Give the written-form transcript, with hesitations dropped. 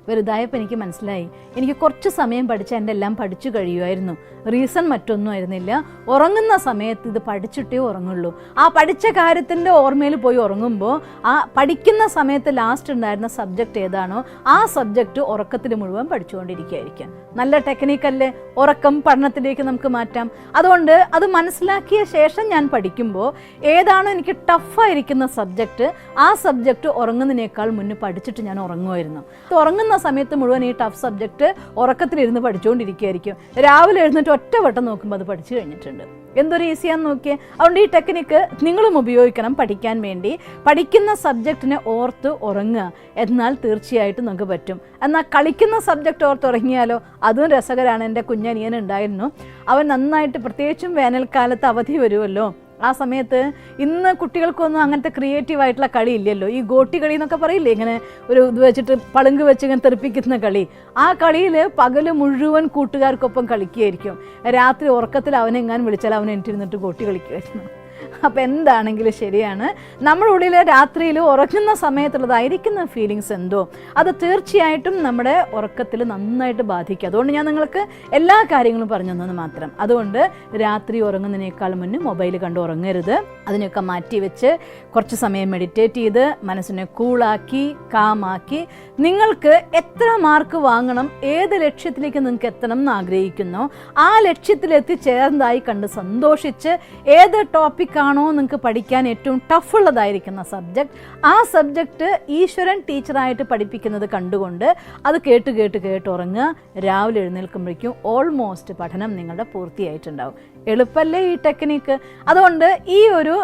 വലുതായപ്പോൾ എനിക്ക് മനസ്സിലായി എനിക്ക് കുറച്ച് സമയം പഠിച്ച് എൻ്റെ എല്ലാം പഠിച്ചു കഴിയുമായിരുന്നു. റീസൺ മറ്റൊന്നും ആയിരുന്നില്ല, ഉറങ്ങുന്ന സമയത്ത് ഇത് പഠിച്ചിട്ടേ ഉറങ്ങുള്ളൂ. ആ പഠിച്ച കാര്യത്തിൻ്റെ ഓർമ്മയിൽ പോയി ഉറങ്ങുമ്പോൾ ആ പഠിക്കുന്ന സമയത്ത് ലാസ്റ്റ് ഉണ്ടായിരുന്ന സബ്ജക്റ്റ് ഏതാണോ ആ സബ്ജക്റ്റ് ഉറക്കത്തിൽ മുഴുവൻ പഠിച്ചുകൊണ്ടിരിക്കുകയായിരിക്കാം. നല്ല ടെക്നിക്കല്ലേ, ഉറക്കം പഠനത്തിലേക്ക് നമുക്ക് മാറ്റാം. അതുകൊണ്ട് അത് മനസ്സിലാക്കിയ ശേഷം ഞാൻ പഠിക്കുമ്പോൾ ഏതാണോ എനിക്ക് ടഫായിരിക്കുന്ന സബ്ജക്റ്റ് ആ സബ്ജക്റ്റ് ഉറങ്ങുന്നതിനേക്കാൾ മുന്നേ പഠിച്ചിട്ട് ഞാൻ ഉറങ്ങുമായിരുന്നു. ഉറങ്ങുന്ന സമയത്ത് മുഴുവൻ ഈ ടഫ് സബ്ജക്റ്റ് ഉറക്കത്തിലിരുന്ന് പഠിച്ചുകൊണ്ടിരിക്കുകയായിരിക്കും. രാവിലെ എഴുന്നേറ്റ് ഒറ്റവട്ടം നോക്കുമ്പോൾ അത് പഠിച്ചു കഴിഞ്ഞിട്ടുണ്ട്. എന്തൊരു ഈസിയാന്ന് നോക്കിയേ. അതുകൊണ്ട് ഈ ടെക്നിക്ക് നിങ്ങളും ഉപയോഗിക്കണം പഠിക്കാൻ വേണ്ടി. പഠിക്കുന്ന സബ്ജക്റ്റിനെ ഓർത്ത് ഉറങ്ങുക, എന്നാൽ തീർച്ചയായിട്ടും നമുക്ക് പറ്റും. എന്നാൽ കളിക്കുന്ന സബ്ജക്റ്റ് ഓർത്ത് ഉറങ്ങിയാലോ, അതും രസകരമാണ്. എൻ്റെ കുഞ്ഞനിയൻ ഉണ്ടായിരുന്നു, അവൻ നന്നായിട്ട്, പ്രത്യേകിച്ചും വേനൽക്കാലത്ത് അവധി വരുമല്ലോ, ആ സമയത്ത് ഇന്ന് കുട്ടികൾക്കൊന്നും അങ്ങനത്തെ ക്രിയേറ്റീവായിട്ടുള്ള കളി ഇല്ലല്ലോ. ഈ ഗോട്ടി കളി എന്നൊക്കെ പറയില്ലേ, ഇങ്ങനെ ഒരു ഇത് വെച്ചിട്ട് പളുങ്ക് വെച്ച് ഇങ്ങനെ തെറിപ്പിക്കുന്ന കളി. ആ കളിയിൽ പകല് മുഴുവൻ കൂട്ടുകാർക്കൊപ്പം കളിക്കുകയായിരിക്കും. രാത്രി ഉറക്കത്തിൽ അവനെങ്ങാനും വിളിച്ചാൽ അവൻ എനിട്ടിരുന്നിട്ട് ഗോട്ടി കളിക്കുമായിരുന്നു. അപ്പോൾ എന്താണെങ്കിലും ശരിയാണ്, നമ്മുടെ ഉള്ളിൽ രാത്രിയിൽ ഉറങ്ങുന്ന സമയത്തുള്ളതായിരിക്കുന്ന ഫീലിങ്സ് എന്തോ അത് തീർച്ചയായിട്ടും നമ്മുടെ ഉറക്കത്തിൽ നന്നായിട്ട് ബാധിക്കും. അതുകൊണ്ട് ഞാൻ നിങ്ങൾക്ക് എല്ലാ കാര്യങ്ങളും പറഞ്ഞു തന്നത് മാത്രം. അതുകൊണ്ട് രാത്രി ഉറങ്ങുന്നതിനേക്കാൾ മുന്നേ മൊബൈൽ കണ്ട് ഉറങ്ങരുത്. അതിനൊക്കെ മാറ്റി വെച്ച് കുറച്ച് സമയം മെഡിറ്റേറ്റ് ചെയ്ത് മനസ്സിനെ കൂളാക്കി കാമാക്കി നിങ്ങൾക്ക് എത്ര മാർക്ക് വാങ്ങണം, ഏത് ലക്ഷ്യത്തിലേക്ക് നിങ്ങൾക്ക് എത്തണം എന്ന് ആഗ്രഹിക്കുന്നോ ആ ലക്ഷ്യത്തിലെത്തിച്ചേർന്നതായി കണ്ട് സന്തോഷിച്ച് ഏത് ടോപ്പിക്കാണോ നിങ്ങൾക്ക് പഠിക്കാൻ ഏറ്റവും ടഫുള്ളതായിരിക്കുന്ന സബ്ജക്റ്റ് ആ സബ്ജക്റ്റ് ഈശ്വരൻ ടീച്ചറായിട്ട് പഠിപ്പിക്കുന്നത് കണ്ടുകൊണ്ട് അത് കേട്ട് കേട്ട് കേട്ട് ഉറങ്ങുക. രാവിലെ എഴുന്നേൽക്കുമ്പോഴേക്കും ഓൾമോസ്റ്റ് പഠനം നിങ്ങളുടെ പൂർത്തിയായിട്ടുണ്ടാവും. എളുപ്പമല്ലേ ഈ ടെക്നിക്ക്? അതുകൊണ്ട് ഈ ഒരു